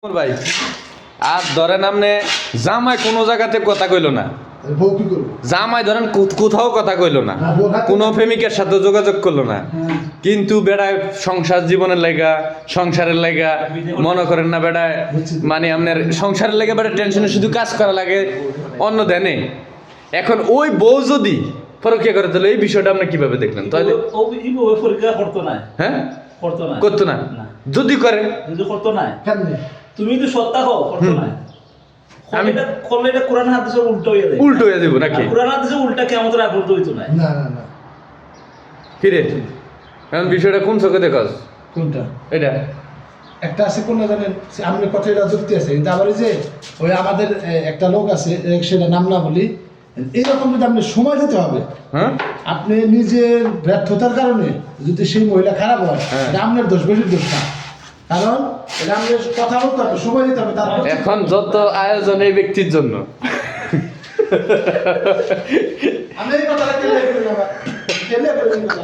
ভাই আর ধরেন আপনি জামাই কোনো জায়গাতে কথা কইলো না, জামাই ধরেন কোথাও কথা কইলো না, কোনো প্রেমিকের সাথে যোগাযোগ করলো না, কিন্তু বেড়ায় সংসার জীবনের লাইগা সংসারের লাইগা মনে করেন না বেড়ায় মানে আপনার সংসারের লাইগা বেড়ায় টেনশনে শুধু কাজ করা লাগে অন্য ধ্যানে। এখন ওই বউ যদি পরকীয়া করে তাহলে এই বিষয়টা আপনি কিভাবে দেখলেন? তাহলে হ্যাঁ করতো না, যদি করে করতো না, তুমি তো সত্তা হও করতো না। আমি করলে এটা কোরআন হাদিসের উল্টো হয়ে যায়, উল্টো হয়ে দেব নাকি? কোরআন হাদিসের উল্টা কিয়ামতের আগ পর্যন্ত হইতো না। না না না কি রে এখন বিষয়টা কোন চোখে দেখাস? কোনটা? এটা একটা আছে কোন জানেন, আমরা কথা এটা যুক্তি আছে, কিন্তু আবার যে ওই আমাদের একটা লোক আছে, সেটা নাম না বলি, এইরকম যদি আপনি সময় দিতে হবে, হ্যাঁ আপনি নিজের ব্যর্থতার কারণে যদি সেই মহিলা খারাপ হয়, এটা আপনার দোষ, বেশির দোষ না। কারণ এটা আমাদের কথা বলতে হবে, সময় দিতে হবে। তারপর এখন যত আয়োজন এই ব্যক্তির জন্য আমি এই কথাটা কেলে করি না, কেলে করি না।